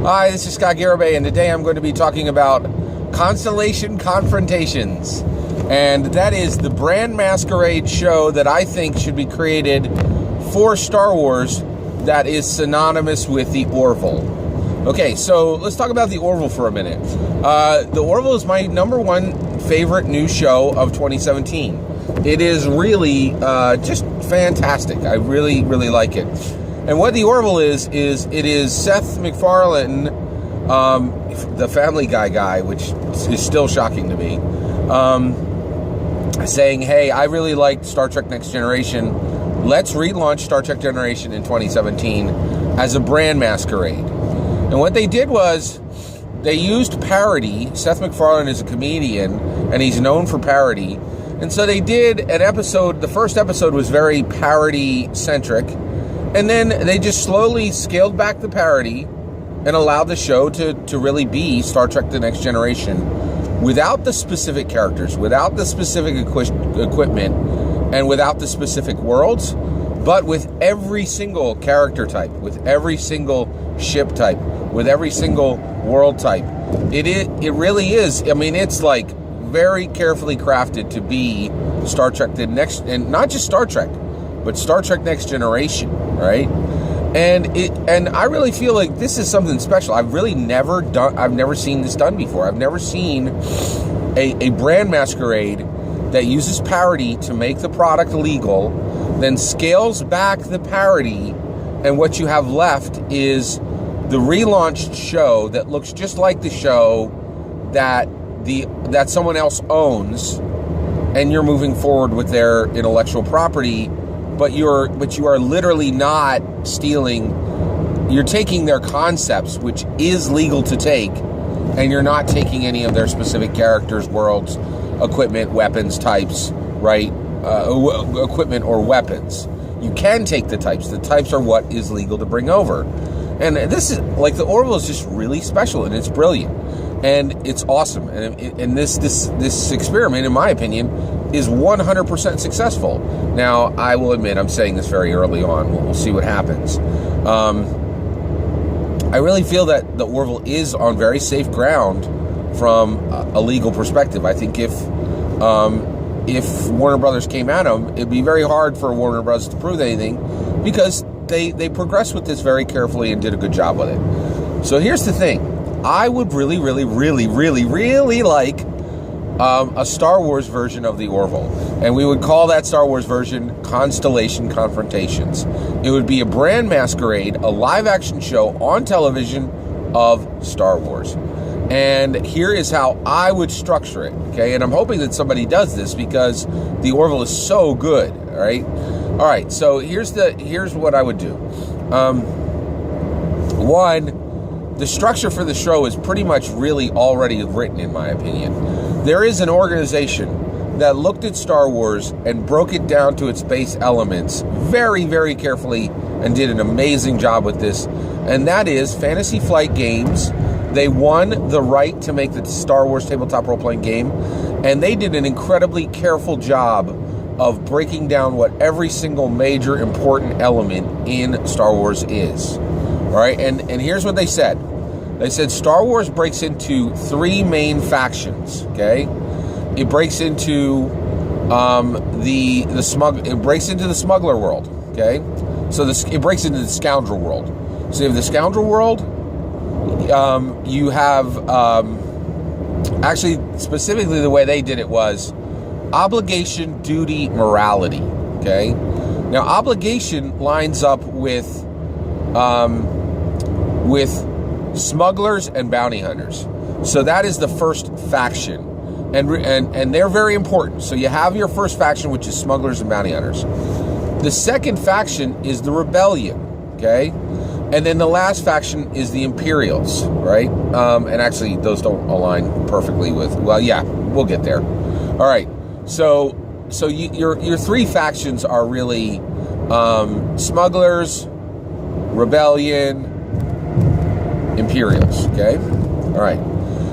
Hi, this is Scott Garibay, and today I'm going to be talking about Constellation Confrontations. And that is the brand masquerade show that I think should be created for Star Wars that is synonymous with the Orville. Okay, so let's talk about the Orville for a minute. The Orville is my number one favorite new show of 2017. It is really just fantastic. I really, really like it. And what the Orville is it is Seth MacFarlane, the Family Guy, which is still shocking to me, saying, hey, I really liked Star Trek Next Generation. Let's relaunch Star Trek Generation in 2017 as a brand masquerade. And what they did was they used parody. Seth MacFarlane is a comedian, and he's known for parody. And so they did an episode. The first episode was very parody-centric. And then they just slowly scaled back the parody and allowed the show to really be Star Trek The Next Generation without the specific characters, without the specific equipment, and without the specific worlds, but with every single character type, with every single ship type, with every single world type. It really is. I mean, it's like very carefully crafted to be Star Trek The Next, and not just Star Trek, but Star Trek Next Generation, right? And I really feel like this is something special. I've never seen this done before. I've never seen a brand masquerade that uses parody to make the product legal, then scales back the parody, and what you have left is the relaunched show that looks just like the show that someone else owns, and you're moving forward with their intellectual property. But you are literally not stealing. You're taking their concepts, which is legal to take, and you're not taking any of their specific characters, worlds, equipment, weapons, types, right? Equipment or weapons. You can take the types. The types are what is legal to bring over. And this is, like, the Orville is just really special, and it's brilliant. And it's awesome. And this experiment, in my opinion, is 100% successful. Now, I will admit, I'm saying this very early on. We'll see what happens. I really feel that the Orville is on very safe ground from a legal perspective. I think if Warner Brothers came at them, it'd be very hard for Warner Brothers to prove anything, because they progressed with this very carefully and did a good job with it. So here's the thing. I would really, really, really, really, really like a Star Wars version of the Orville. And we would call that Star Wars version Constellation Confrontations. It would be a brand masquerade, a live-action show on television of Star Wars. And here is how I would structure it, okay? And I'm hoping that somebody does this, because the Orville is so good, all right? All right, so here's what I would do. One, the structure for the show is pretty much really already written, in my opinion. There is an organization that looked at Star Wars and broke it down to its base elements very, very carefully and did an amazing job with this. And that is Fantasy Flight Games. They won the right to make the Star Wars tabletop role-playing game, and they did an incredibly careful job of breaking down what every single major important element in Star Wars is. All right, and here's what they said. They said Star Wars breaks into three main factions. Okay, it breaks into it breaks into the smuggler world. Okay, so it breaks into the scoundrel world. So you have the scoundrel world. You have actually, specifically the way they did it was obligation, duty, morality. Okay, now obligation lines up with smugglers and bounty hunters. So that is the first faction, and they're very important. So you have your first faction, which is smugglers and bounty hunters. The second faction is the rebellion, okay? And then the last faction is the Imperials, right? And actually, those don't align perfectly with, well, yeah, we'll get there. All right, so your three factions are really smugglers, rebellion, Imperials. Okay, all right.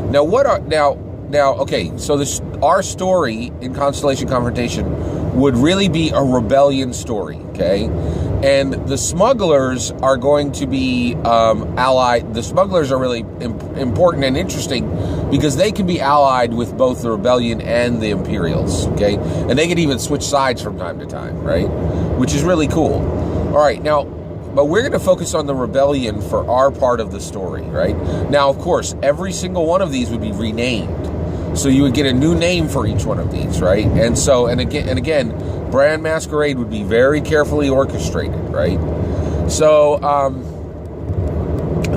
Now okay. So our story in Constellation Confrontation would really be a rebellion story. Okay, And the smugglers are going to be allied. The smugglers are really important and interesting because they can be allied with both the rebellion and the Imperials, okay? And they can even switch sides from time to time, right? Which is really cool. All right, now, but we're going to focus on the rebellion for our part of the story, right? Now, of course, every single one of these would be renamed. So you would get a new name for each one of these, right? And so, and again, Brand Masquerade would be very carefully orchestrated, right? So,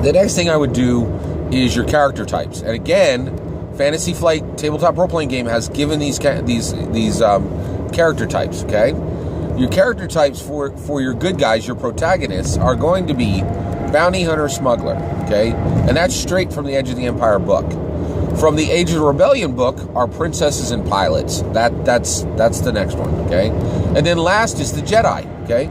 the next thing I would do is your character types. And again, Fantasy Flight Tabletop Role-Playing Game has given these character types, okay? Your character types for your good guys, your protagonists, are going to be Bounty Hunter, Smuggler, okay? And that's straight from the Edge of the Empire book. From the Age of the Rebellion book are princesses and pilots. That's the next one, okay? And then last is the Jedi, okay?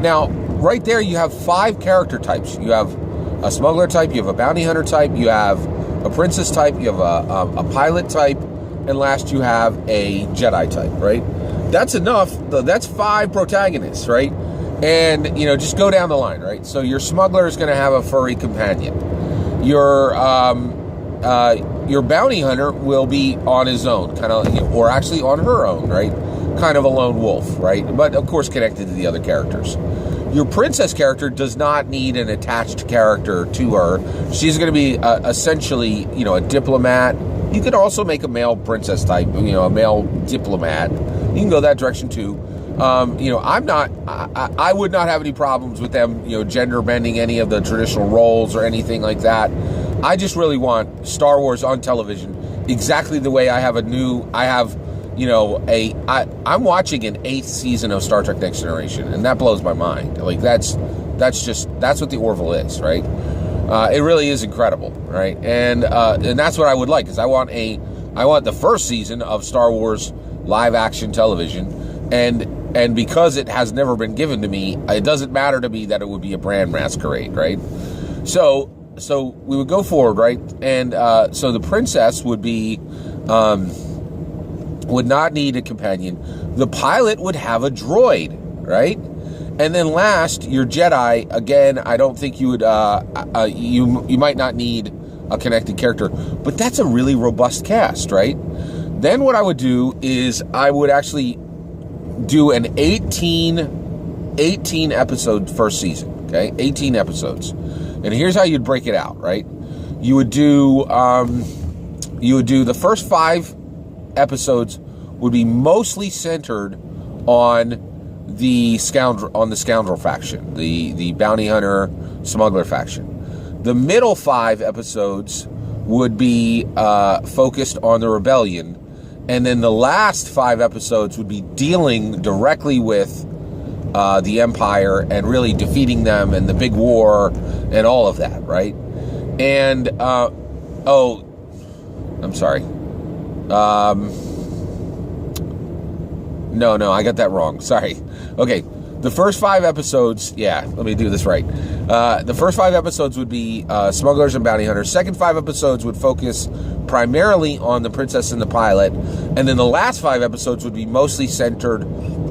Now, right there you have 5 character types. You have a smuggler type, you have a bounty hunter type, you have a princess type, you have a pilot type, and last you have a Jedi type, right? That's enough. That's 5 protagonists, right? And, you know, just go down the line, right? So your smuggler is going to have a furry companion. Your bounty hunter will be on his own, kind of, you know, or actually on her own, right? Kind of a lone wolf, right? But of course connected to the other characters. Your princess character does not need an attached character to her. She's going to be essentially, you know, a diplomat. You could also make a male princess type, you know, a male diplomat. You can go that direction too. You know, I would not have any problems with them, you know, gender bending any of the traditional roles or anything like that. I just really want Star Wars on television exactly the way I'm watching an 8th season of Star Trek Next Generation, and that blows my mind. Like, that's what the Orville is, right? It really is incredible, right? And that's what I would like, is I want the first season of Star Wars live action television, and because it has never been given to me, it doesn't matter to me that it would be a Brand Masquerade, right? So we would go forward, right? And so the princess would be would not need a companion. The pilot would have a droid, right? And then last, your Jedi, again, I don't think you would you might not need a connected character, but that's a really robust cast, right? Then what I would do is I would actually do an 18 episode first season, okay? 18 episodes. And here's how you'd break it out, right? You would do the first 5 episodes would be mostly centered on the scoundrel faction, the bounty hunter smuggler faction. The middle 5 episodes would be focused on the rebellion, and then the last 5 episodes would be dealing directly with the Empire and really defeating them and the big war and all of that, right? And I'm sorry. No, I got that wrong. Sorry. Okay, the first 5 episodes, let me do this right. The first 5 episodes would be smugglers and bounty hunters. Second 5 episodes would focus primarily on the princess and the pilot, and then the last 5 episodes would be mostly centered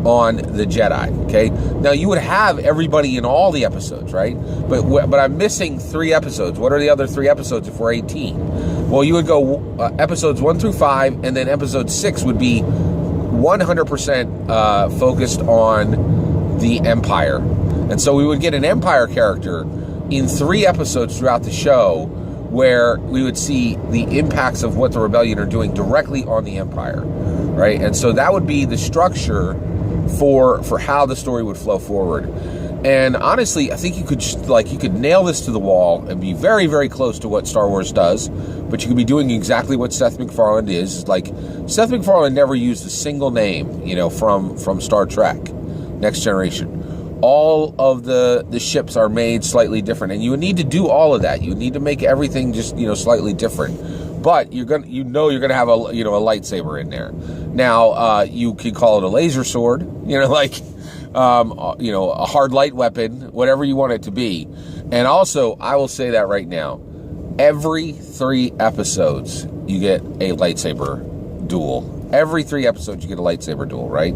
on the Jedi. Okay, now you would have everybody in all the episodes, right? But I'm missing 3 episodes. What are the other 3 episodes if we're 18? Well, you would go episodes 1 through 5, and then episode 6 would be 100% focused on the Empire. And so we would get an Empire character in 3 episodes throughout the show, where we would see the impacts of what the Rebellion are doing directly on the Empire, right? And so that would be the structure for how the story would flow forward. And honestly, I think you could nail this to the wall and be very, very close to what Star Wars does, but you could be doing exactly what Seth MacFarlane is. Like, Seth MacFarlane never used a single name, you know, from Star Trek Next Generation. All of the ships are made slightly different, and you would need to do all of that. You would need to make everything just, you know, slightly different. But you're gonna have a lightsaber in there. Now you could call it a laser sword, you know, like a hard light weapon, whatever you want it to be. And also, I will say that right now, every 3 episodes you get a lightsaber duel. Every 3 episodes you get a lightsaber duel, right?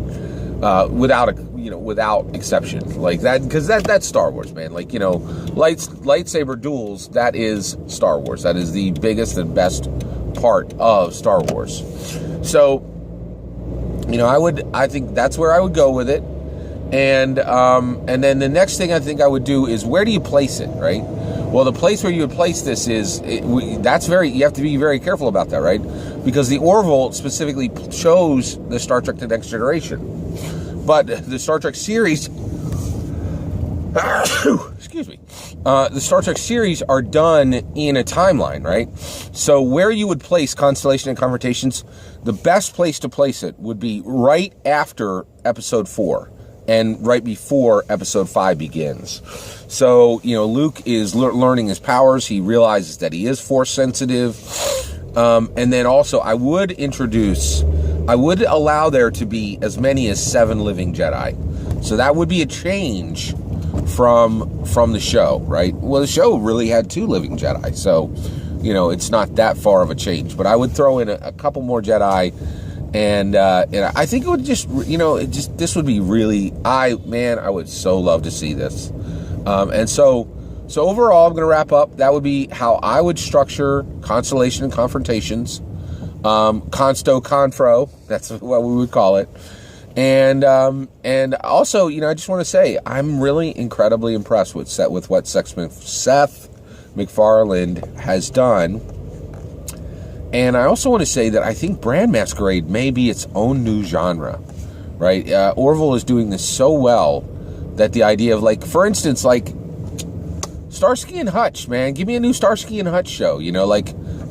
Without without exception. Like that, because that's Star Wars, man. Like, lightsaber duels, that is Star Wars. That is the biggest and best part of Star Wars. So, I think that's where I would go with it. And then the next thing I think I would do is, where do you place it, right? Well, the place where you would place this you have to be very careful about that, right? Because the Orville specifically chose the Star Trek The Next Generation. But the Star Trek series, excuse me, the Star Trek series are done in a timeline, right? So where you would place Constellation and Confrontations, the best place to place it would be right after Episode 4. And right before Episode 5 begins. So, Luke is learning his powers. He realizes that he is Force sensitive. And then also, I would allow there to be as many as 7 living Jedi. So that would be a change from the show, right? Well, the show really had 2 living Jedi. So, it's not that far of a change. But I would throw in a couple more Jedi. And I think it would this would be really, I would so love to see this. And so overall, I'm going to wrap up. That would be how I would structure Constellation and Confrontations. Consto Confro, that's what we would call it. And also, I just want to say, I'm really incredibly impressed with what Seth MacFarlane has done. And I also want to say that I think Brand Masquerade may be its own new genre, right? Orville is doing this so well that the idea of, like, for instance, like, Starsky and Hutch, man. Give me a new Starsky and Hutch show,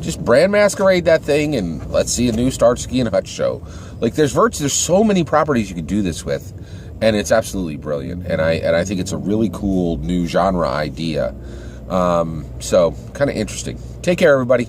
just Brand Masquerade that thing and let's see a new Starsky and Hutch show. Like, there's so many properties you could do this with, and it's absolutely brilliant. And I think it's a really cool new genre idea. So, kind of interesting. Take care, everybody.